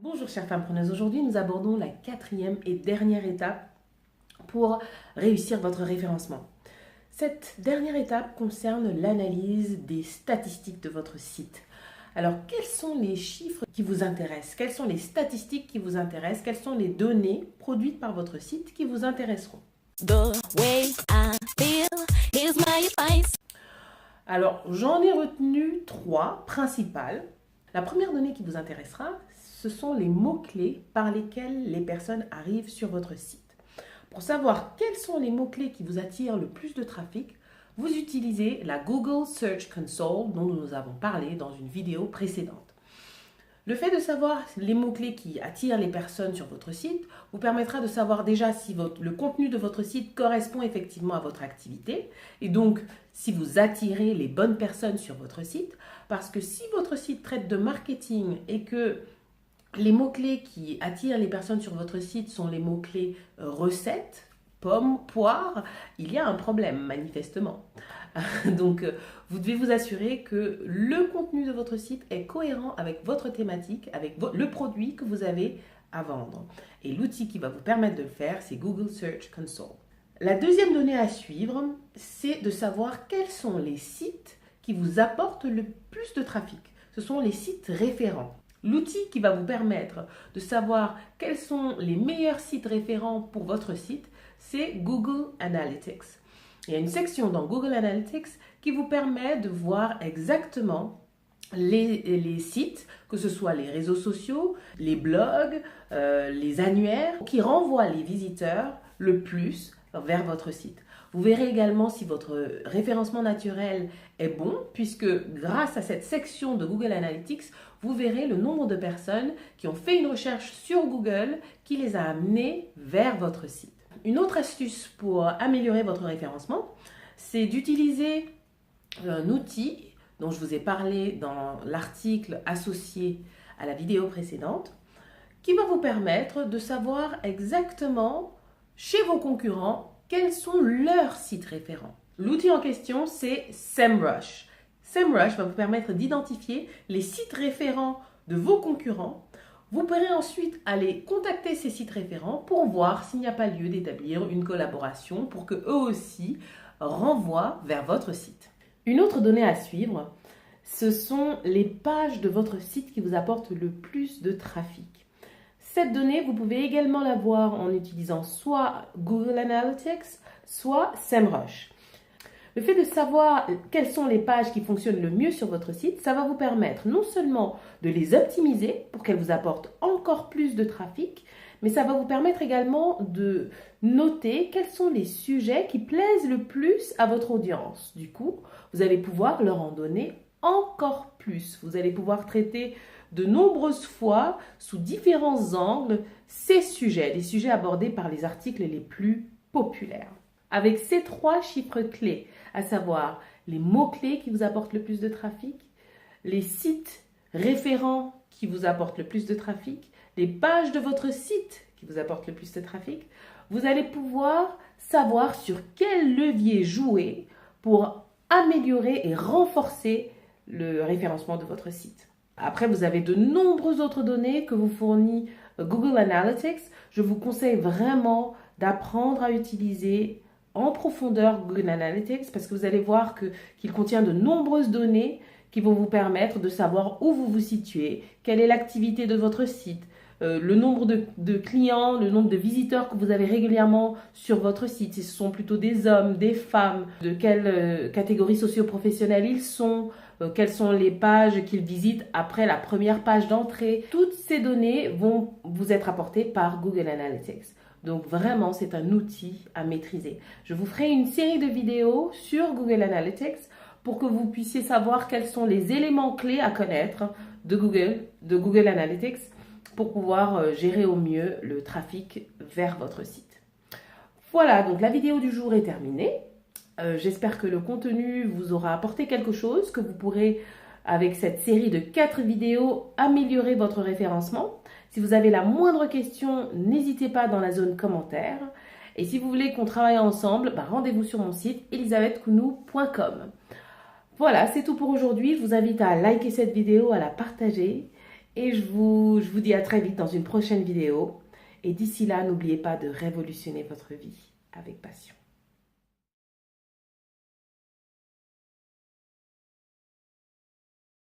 Bonjour chères femmepreneuses, aujourd'hui nous abordons la quatrième et dernière étape pour réussir votre référencement. Cette dernière étape concerne l'analyse des statistiques de votre site. Alors quels sont les chiffres qui vous intéressent? Quelles sont les statistiques qui vous intéressent? Quelles sont les données produites par votre site qui vous intéresseront? Alors j'en ai retenu 3 principales. La première donnée qui vous intéressera, ce sont les mots-clés par lesquels les personnes arrivent sur votre site. Pour savoir quels sont les mots-clés qui vous attirent le plus de trafic, vous utilisez la Google Search Console dont nous avons parlé dans une vidéo précédente. Le fait de savoir les mots-clés qui attirent les personnes sur votre site vous permettra de savoir déjà si le contenu de votre site correspond effectivement à votre activité et donc si vous attirez les bonnes personnes sur votre site. Parce que si votre site traite de marketing et que les mots-clés qui attirent les personnes sur votre site sont les mots-clés recettes, pommes, poires, il y a un problème manifestement. Donc, vous devez vous assurer que le contenu de votre site est cohérent avec votre thématique, avec le produit que vous avez à vendre. Et l'outil qui va vous permettre de le faire, c'est Google Search Console. La deuxième donnée à suivre, c'est de savoir quels sont les sites qui vous apportent le plus de trafic. Ce sont les sites référents. L'outil qui va vous permettre de savoir quels sont les meilleurs sites référents pour votre site, c'est Google Analytics. Il y a une section dans Google Analytics qui vous permet de voir exactement les sites, que ce soit les réseaux sociaux, les blogs, les annuaires, qui renvoient les visiteurs le plus vers votre site. Vous verrez également si votre référencement naturel est bon, puisque grâce à cette section de Google Analytics, vous verrez le nombre de personnes qui ont fait une recherche sur Google qui les a amenées vers votre site. Une autre astuce pour améliorer votre référencement, c'est d'utiliser un outil dont je vous ai parlé dans l'article associé à la vidéo précédente, qui va vous permettre de savoir exactement chez vos concurrents quels sont leurs sites référents. L'outil en question, c'est SEMrush. SEMrush va vous permettre d'identifier les sites référents de vos concurrents. Vous pourrez ensuite aller contacter ces sites référents pour voir s'il n'y a pas lieu d'établir une collaboration pour que eux aussi renvoient vers votre site. Une autre donnée à suivre, ce sont les pages de votre site qui vous apportent le plus de trafic. Cette donnée, vous pouvez également la voir en utilisant soit Google Analytics, soit SEMrush. Le fait de savoir quelles sont les pages qui fonctionnent le mieux sur votre site, ça va vous permettre non seulement de les optimiser pour qu'elles vous apportent encore plus de trafic, mais ça va vous permettre également de noter quels sont les sujets qui plaisent le plus à votre audience. Du coup, vous allez pouvoir leur en donner encore plus. Vous allez pouvoir traiter de nombreuses fois, sous différents angles, ces sujets, les sujets abordés par les articles les plus populaires. Avec ces 3 chiffres clés, à savoir les mots-clés qui vous apportent le plus de trafic, les sites référents qui vous apportent le plus de trafic, les pages de votre site qui vous apportent le plus de trafic, vous allez pouvoir savoir sur quel levier jouer pour améliorer et renforcer le référencement de votre site. Après, vous avez de nombreuses autres données que vous fournit Google Analytics. Je vous conseille vraiment d'apprendre à utiliser en profondeur Google Analytics parce que vous allez voir qu'il contient de nombreuses données qui vont vous permettre de savoir où vous vous situez, quelle est l'activité de votre site, le nombre de clients, le nombre de visiteurs que vous avez régulièrement sur votre site, si ce sont plutôt des hommes, des femmes, de quelle catégorie socio-professionnelle ils sont, quelles sont les pages qu'ils visitent après la première page d'entrée. Toutes ces données vont vous être apportées par Google Analytics. Donc vraiment, c'est un outil à maîtriser. Je vous ferai une série de vidéos sur Google Analytics pour que vous puissiez savoir quels sont les éléments clés à connaître de Google Analytics pour pouvoir gérer au mieux le trafic vers votre site. Voilà, donc la vidéo du jour est terminée. J'espère que le contenu vous aura apporté quelque chose, que vous pourrez, avec cette série de 4 vidéos, améliorer votre référencement. Si vous avez la moindre question, n'hésitez pas dans la zone commentaire. Et si vous voulez qu'on travaille ensemble, rendez-vous sur mon site elisabethkounou.com. Voilà, c'est tout pour aujourd'hui. Je vous invite à liker cette vidéo, à la partager Et je vous dis à très vite dans une prochaine vidéo. Et d'ici là, n'oubliez pas de révolutionner votre vie avec passion.